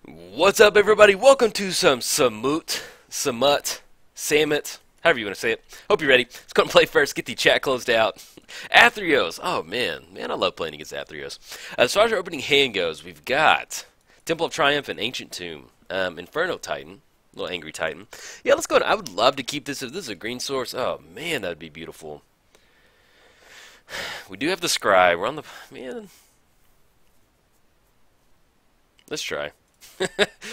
What's up, everybody? Welcome to some Samut, however you want to say it. Hope you're ready. Let's go and play first. Get the chat closed out. Athreos. Oh, man, I love playing against Athreos. As far as our opening hand goes, we've got Temple of Triumph and Ancient Tomb. Inferno Titan. Little Angry Titan. Yeah, let's go. I would love to keep this. If this is a green source, oh, man, that would be beautiful. We do have the Scry. We're on the... Man. Let's try.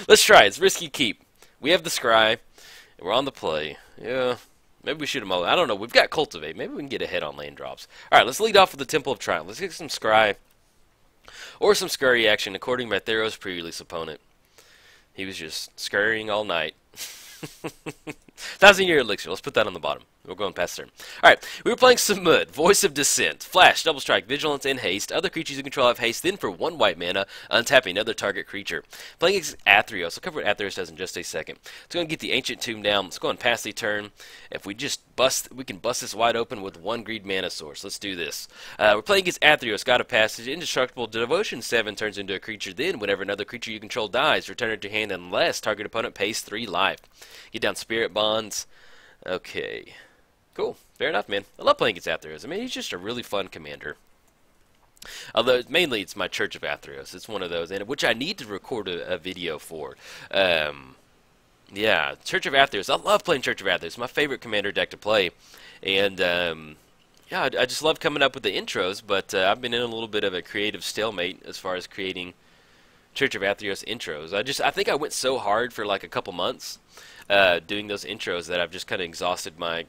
Let's try. It's risky keep. We have the Scry. We're on the play. Yeah. Maybe we shoot them all. I don't know. We've got Cultivate. Maybe we can get ahead on land drops. Alright, let's lead off with the Temple of Triumph. Let's get some Scry. Or some Scurry action, according to Theros' pre-release opponent. He was just scurrying all night. 1,000-year elixir. Let's put that on the bottom. We're going past turn. Alright, we were playing Samut, Voice of Dissent, Flash, Double Strike, Vigilance, and Haste. Other creatures you control have Haste, then for 1 white mana, untapping another target creature. Playing against Athreos. I'll cover what Athreos does in just a second. Let's go and get the Ancient Tomb down. Let's go and pass the turn. If we just bust, we can bust this wide open with 1 green mana source. Let's do this. We're playing against Athreos, God of Passage, Indestructible. Devotion 7 turns into a creature. Then, whenever another creature you control dies, return it to hand unless target opponent pays 3 life. Get down Spirit Bonds. Okay. Cool. Fair enough, man. I love playing against Athreos. I mean, he's just a really fun commander. Although, mainly, it's my Church of Athreos. It's one of those, and which I need to record a video for. Yeah, Church of Athreos. I love playing Church of Athreos. It's my favorite commander deck to play. And, yeah, I just love coming up with the intros, but I've been in a little bit of a creative stalemate as far as creating Church of Athreos intros. I think I went so hard for like a couple months doing those intros that I've just kind of exhausted my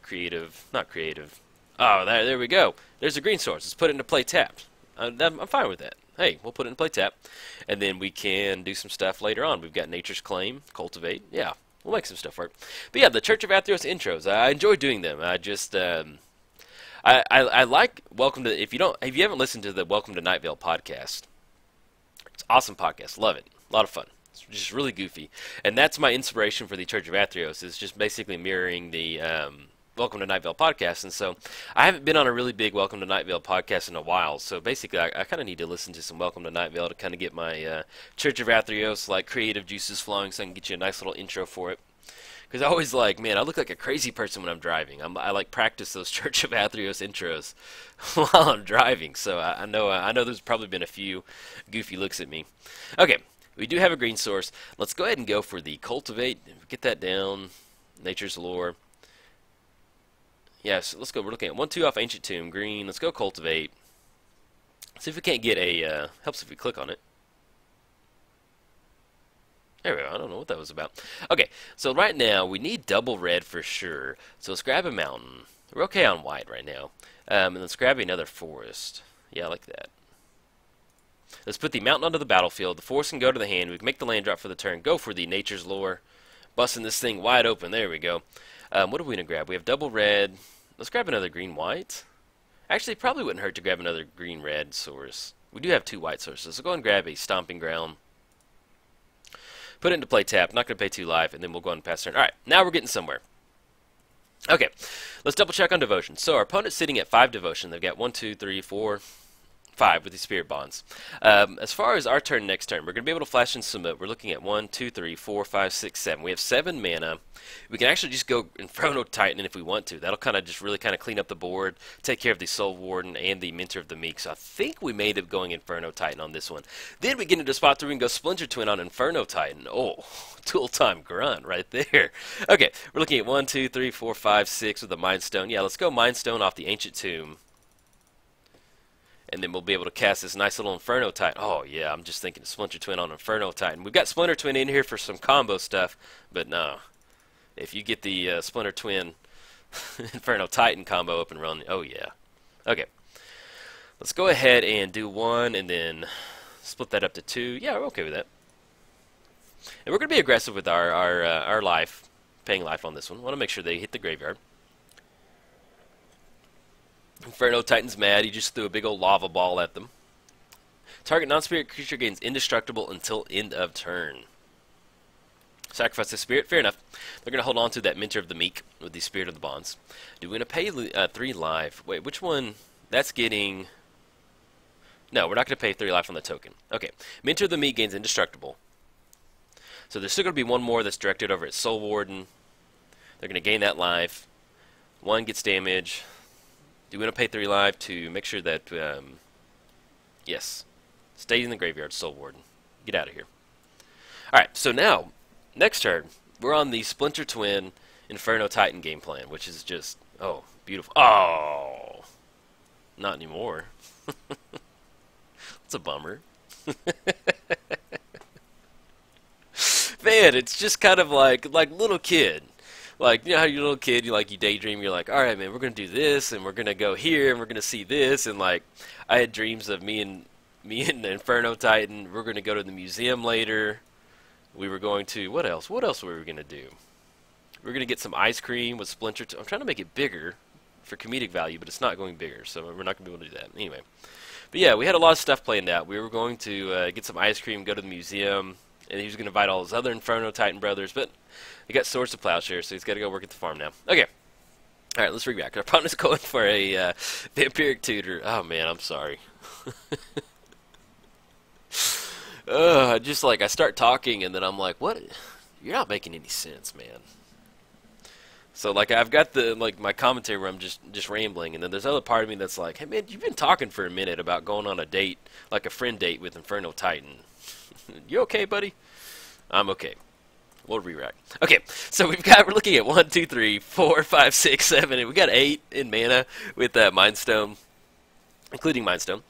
not creative. Oh, there we go. There's a green source. Let's put it into play tap. I'm fine with that. Hey, we'll put it in play tap, and then we can do some stuff later on. We've got Nature's Claim, Cultivate. Yeah, we'll make some stuff work. But yeah, the Church of Athreos intros. I enjoy doing them. I just I like Welcome to. If you haven't listened to the Welcome to Night Vale podcast, it's an awesome podcast. Love it. A lot of fun. It's just really goofy. And that's my inspiration for the Church of Athreos, is just basically mirroring the Welcome to Night Vale podcast. And so I haven't been on a really big Welcome to Night Vale podcast in a while. So basically I kind of need to listen to some Welcome to Night Vale to kind of get my Church of Athreos like creative juices flowing, so I can get you a nice little intro for it. Because I always like, man, I look like a crazy person when I'm driving. I like practice those Church of Athreos intros while I'm driving. So I know there's probably been a few goofy looks at me. Okay, we do have a green source. Let's go ahead and go for the Cultivate. Get that down. Nature's Lore. Yes, let's go. We're looking at 1/2 off Ancient Tomb. Green. Let's go Cultivate. See if we can't get a... helps if we click on it. There we go. I don't know what that was about. Okay, so right now we need double red for sure. So let's grab a mountain. We're okay on white right now. And let's grab another forest. Yeah, I like that. Let's put the mountain onto the battlefield. The forest can go to the hand. We can make the land drop for the turn. Go for the Nature's Lore. Busting this thing wide open. There we go. What are we going to grab? We have double red. Let's grab another green-white. Actually, it probably wouldn't hurt to grab another green-red source. We do have 2 white sources. So go ahead and grab a Stomping Ground. Put it into play tap. Not going to pay 2 life, and then we'll go ahead and pass turn. Alright, now we're getting somewhere. Okay, let's double check on devotion. So our opponent's sitting at 5 devotion. They've got 1, 2, 3, 4, 5 with the Spirit Bonds. As far as our turn next turn, we're going to be able to flash in Samut. We're looking at 1, 2, 3, 4, 5, 6, 7. We have 7 mana. We can actually just go Inferno Titan if we want to. That'll kind of just really kind of clean up the board, take care of the Soul Warden and the Mentor of the Meek. So I think we may end up going Inferno Titan on this one. Then we get into a spot where we can go Splinter Twin on Inferno Titan. Oh, tool time grunt right there. Okay, we're looking at 1, 2, 3, 4, 5, 6 with the Mind Stone. Yeah, let's go Mind Stone off the Ancient Tomb. And then we'll be able to cast this nice little Inferno Titan. Oh, yeah, I'm just thinking Splinter Twin on Inferno Titan. We've got Splinter Twin in here for some combo stuff, but no. If you get the Splinter Twin Inferno Titan combo up and running, oh, yeah. Okay. Let's go ahead and do 1 and then split that up to 2. Yeah, we're okay with that. And we're going to be aggressive with our life, paying life on this one. Want to make sure they hit the graveyard. Inferno Titan's mad. He just threw a big old lava ball at them. Target non-spirit creature gains indestructible until end of turn. Sacrifice the spirit. Fair enough. They're going to hold on to that Mentor of the Meek with the Spirit of the Bonds. Do we want to pay 3 life? Wait, which one? That's getting... No, we're not going to pay 3 life on the token. Okay. Mentor of the Meek gains indestructible. So there's still going to be one more that's directed over at Soul Warden. They're going to gain that life. One gets damage. Do we want to pay 3 life to make sure that, yes, stay in the graveyard, Soul Warden. Get out of here. Alright, so now, next turn, we're on the Splinter Twin Inferno Titan game plan, which is just, oh, beautiful. Oh, not anymore. It's a bummer. Man, it's just kind of like little kid. Like, you know how you're a little kid, you daydream, you're like, alright man, we're going to do this, and we're going to go here, and we're going to see this, and like, I had dreams of me and the Inferno Titan, we're going to go to the museum later, we were going to, what else were we going to do? We're going to get some ice cream with Splinter, I'm trying to make it bigger for comedic value, but it's not going bigger, so we're not going to be able to do that. Anyway, but yeah, we had a lot of stuff planned out. We were going to get some ice cream, go to the museum, and he was going to invite all his other Inferno Titan brothers, but he got Swords of Plowshare, so he's got to go work at the farm now. Okay. Alright, let's read back. Our opponent's going for a Vampiric Tutor. Oh, man, I'm sorry. Just like, I start talking, and then I'm like, what? You're not making any sense, man. So, like, I've got the, like, my commentary where I'm just rambling, and then there's another part of me that's like, hey, man, you've been talking for a minute about going on a date, like a friend date with Inferno Titan. You okay, buddy? I'm okay. We'll re-rack. Okay, so we're looking at 1, 2, 3, 4, 5, 6, 7, and we got 8 in mana with Mind Stone, including Mind Stone.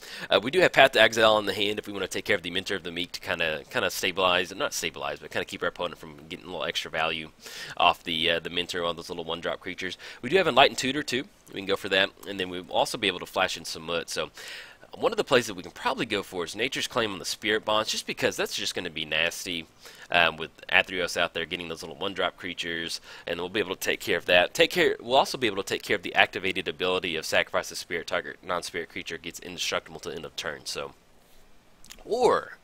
We do have Path to Exile in the hand if we want to take care of the Mentor of the Meek to kind of stabilize, not stabilize, but kind of keep our opponent from getting a little extra value off the Mentor on those little 1-drop creatures. We do have Enlightened Tutor too. We can go for that, and then we'll also be able to flash in some Mut. So one of the plays that we can probably go for is Nature's Claim on the Spirit Bonds, just because that's just going to be nasty with Athreos out there getting those little 1-drop creatures, and we'll be able to take care of that. We'll also be able to take care of the activated ability of Sacrifice a Spirit, target non-spirit creature gets indestructible to end of turn. So, or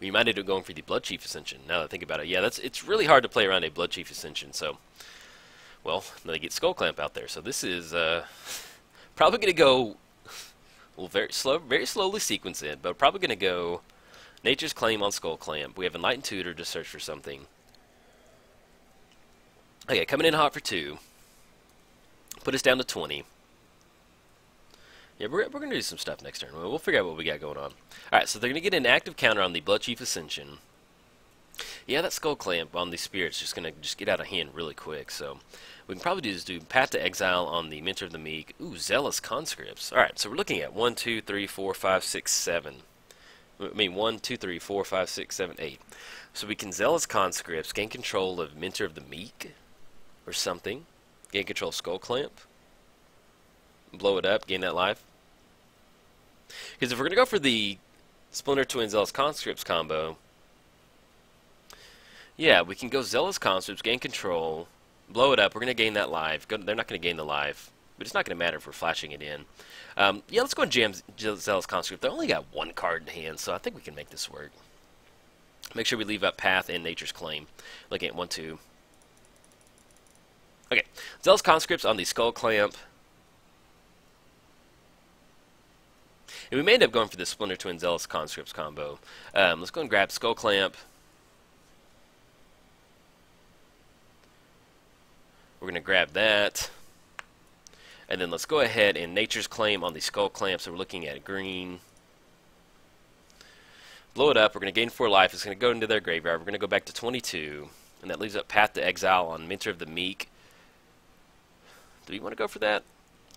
we might end up going for the Bloodchief Ascension. Now that I think about it, yeah, it's really hard to play around a Bloodchief Ascension. So, well, then they get Skull Clamp out there. So this is probably going to go. We'll very slowly sequence it, but we're probably going to go Nature's Claim on Skull Clamp. We have Enlightened Tutor to search for something. Okay, coming in hot for 2. Put us down to 20. Yeah, we're going to do some stuff next turn. We'll figure out what we got going on. Alright, so they're going to get an active counter on the Bloodchief Ascension. Yeah, that Skull Clamp on the Spirit's just going to get out of hand really quick, so we can probably do Path to Exile on the Mentor of the Meek. Ooh, Zealous Conscripts. Alright, so we're looking at 1, 2, 3, 4, 5, 6, 7. I mean, 1, 2, 3, 4, 5, 6, 7, 8. So we can Zealous Conscripts, gain control of Mentor of the Meek, or something. Gain control of Skull Clamp. Blow it up, gain that life. Because if we're going to go for the Splinter Twin Zealous Conscripts combo, yeah, we can go Zealous Conscripts, gain control, blow it up. We're going to gain that life. They're not going to gain the life, but it's not going to matter if we're flashing it in. Yeah, let's go and jam Zealous Conscript. They only got 1 card in hand, so I think we can make this work. Make sure we leave up Path and Nature's Claim. Looking at 1, 2. Okay, Zealous Conscripts on the Skull Clamp. And we may end up going for the Splinter Twin Zealous Conscripts combo. Let's go and grab Skull Clamp. We're going to grab that. And then let's go ahead and Nature's Claim on the Skull Clamp. So we're looking at green. Blow it up. We're going to gain 4 life. It's going to go into their graveyard. We're going to go back to 22. And that leaves up Path to Exile on Mentor of the Meek. Do we want to go for that?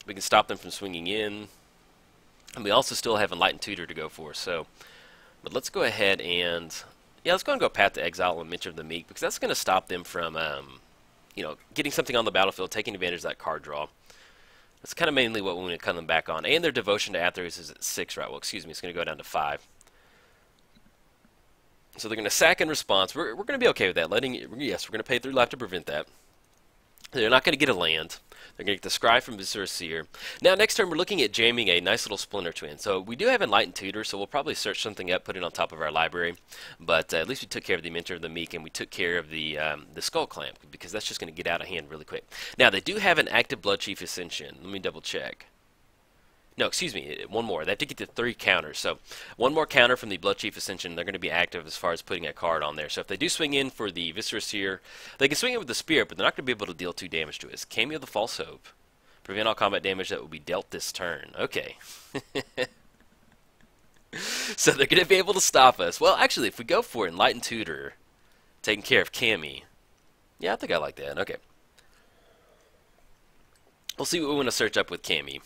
We can stop them from swinging in. And we also still have Enlightened Tutor to go for. So, but let's go ahead and, yeah, let's go and go Path to Exile on Mentor of the Meek, because that's going to stop them from, you know, getting something on the battlefield, taking advantage of that card draw. That's kind of mainly what we want to cut them back on. And their Devotion to Athreos is at 6, right? Well, excuse me, it's going to go down to 5. So they're going to sack in response. We're going to be okay with that. Yes, we're going to pay 3 life to prevent that. They're not going to get a land. They're going to get the Scry from Viscera Seer. Now, next turn, we're looking at jamming a nice little Splinter Twin. So we do have Enlightened Tutor, so we'll probably search something up, put it on top of our library. But at least we took care of the Mentor of the Meek, and we took care of the Skull Clamp, because that's just going to get out of hand really quick. Now, they do have an active Bloodchief Ascension. Let me double check. No, excuse me, one more. They have to get to 3 counters. So one more counter from the Blood Chief Ascension. They're going to be active as far as putting a card on there. So if they do swing in for the Viscera Seer, they can swing in with the Spirit, but they're not going to be able to deal 2 damage to us. Cameo the False Hope. Prevent all combat damage that will be dealt this turn. Okay. So they're going to be able to stop us. Well, actually, if we go for Enlightened Tutor, taking care of Cammy. Yeah, I think I like that. Okay. We'll see what we want to search up with Cammy.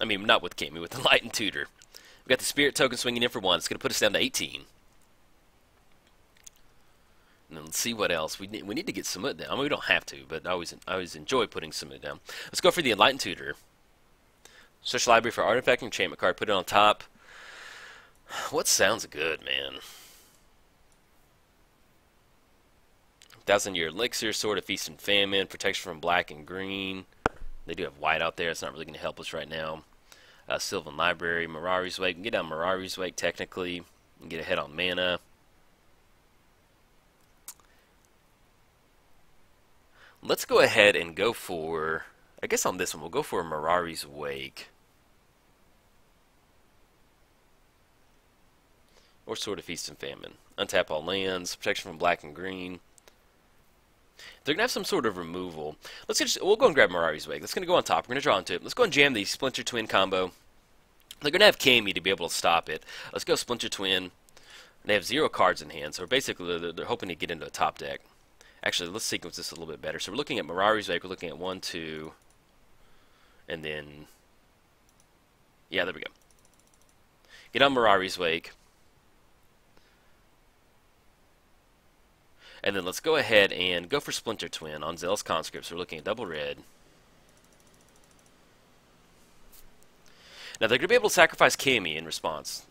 I mean, not with Cammy, with Enlightened Tutor. We've got the Spirit Token swinging in for 1. It's going to put us down to 18. And then let's see what else. We need to get Samut down. I mean, we don't have to, but I always enjoy putting Samut down. Let's go for the Enlightened Tutor. Search the library for artifact and enchantment card. Put it on top. What sounds good, man? 1,000-year elixir, Sword of Feast and Famine, protection from black and green. They do have white out there. It's not really going to help us right now. Sylvan Library, Mirari's Wake. We can get down Mirari's Wake technically and get ahead on mana. Let's go ahead and go for, I guess on this one, we'll go for Mirari's Wake. Or Sword of Feast and Famine. Untap all lands, protection from black and green. They're going to have some sort of removal. We'll go and grab Mirari's Wake. That's going to go on top. We're going to draw into it. Let's go and jam the Splinter Twin combo. They're going to have Cammy to be able to stop it. Let's go Splinter Twin. They have 0 cards in hand, so basically they're hoping to get into a top deck. Actually, let's sequence this a little bit better. So we're looking at Mirari's Wake. We're looking at 1, 2, and then... Yeah, there we go. Get on Mirari's Wake. And then let's go ahead and go for Splinter Twin on Zealous Conscript. So we're looking at double red. Now they're going to be able to sacrifice Cammy in response.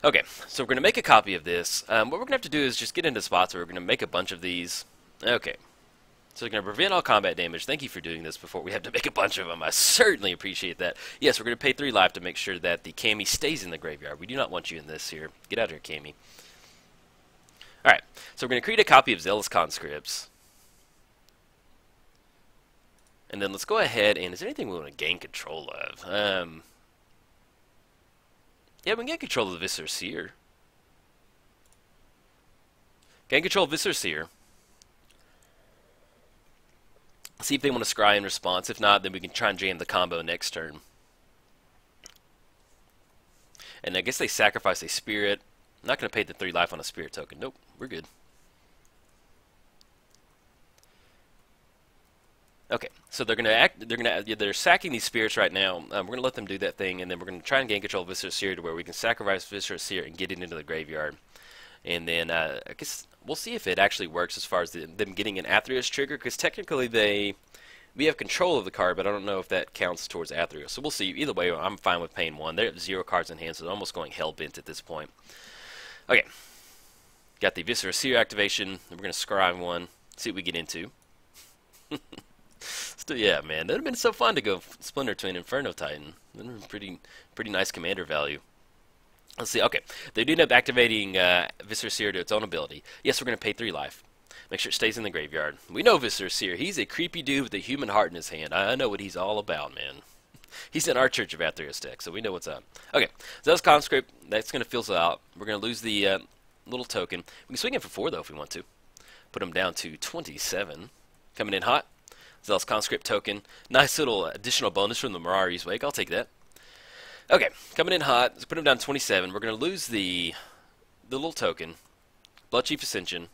Okay, so we're going to make a copy of this. What we're going to have to do is just get into spots where we're going to make a bunch of these. Okay, so we're going to prevent all combat damage. Thank you for doing this before we have to make a bunch of them. I certainly appreciate that. Yes, we're going to pay 3 life to make sure that the Cammy stays in the graveyard. We do not want you in this here. Get out of here, Cammy. Alright, so we're going to create a copy of Zealous Conscripts. And then let's go ahead and, is there anything we want to gain control of? Yeah, we can get control of the Viscera Seer. Gain control of Viscera Seer. See if they want to scry in response. If not, then we can try and jam the combo next turn. And I guess they sacrifice a Spirit. I'm not going to pay the 3 life on a Spirit token. Nope, we're good. Okay, so they're sacking these spirits right now. We're going to let them do that thing, and then we're going to try and gain control of Viscera Seer to where we can sacrifice Viscera Seer and get it into the graveyard. And then I guess we'll see if it actually works as far as them getting an Athreos trigger, because technically we have control of the card, but I don't know if that counts towards Athreos. So we'll see. Either way, I'm fine with paying 1. They have 0 cards in hand, so they're almost going hell-bent at this point. Okay, got the Viscera Seer activation. We're going to scry 1, see what we get into. Still, yeah, man, that would have been so fun to go Splinter Twin Inferno Titan. That would have been pretty nice commander value. Let's see, okay, they do end up activating Viscera Seer to its own ability. Yes, we're going to pay 3 life. Make sure it stays in the graveyard. We know Viscera Seer. He's a creepy dude with a human heart in his hand. I know what he's all about, man. He's in our Church of Athreos deck, so we know what's up. Okay, so that's Conscript. That's going to fizzle out. We're going to lose the little token. We can swing in for 4, though, if we want to. Put him down to 27. Coming in hot. Zealous Conscript token. Nice little additional bonus from the Mirari's Wake. I'll take that. Okay, coming in hot. Let's put him down to 27. We're going to lose the little token. Blood Chief Ascension.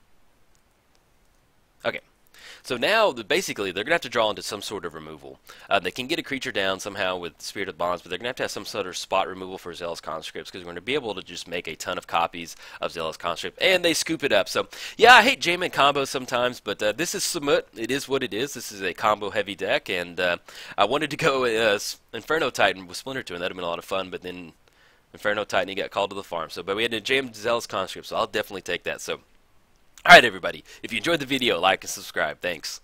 Okay. So now, basically, they're going to have to draw into some sort of removal. They can get a creature down somehow with Spirit of Bonds, but they're going to have some sort of spot removal for Zealous Conscripts, because we're going to be able to just make a ton of copies of Zealous Conscript, and they scoop it up. So, yeah, I hate jamming combos sometimes, but this is Samut. It is what it is. This is a combo-heavy deck, and I wanted to go Inferno Titan with Splinter Twin. That would have been a lot of fun, but then Inferno Titan, he got called to the farm. So, but we had to jam Zealous Conscript, so I'll definitely take that. So, alright everybody, if you enjoyed the video, like and subscribe. Thanks.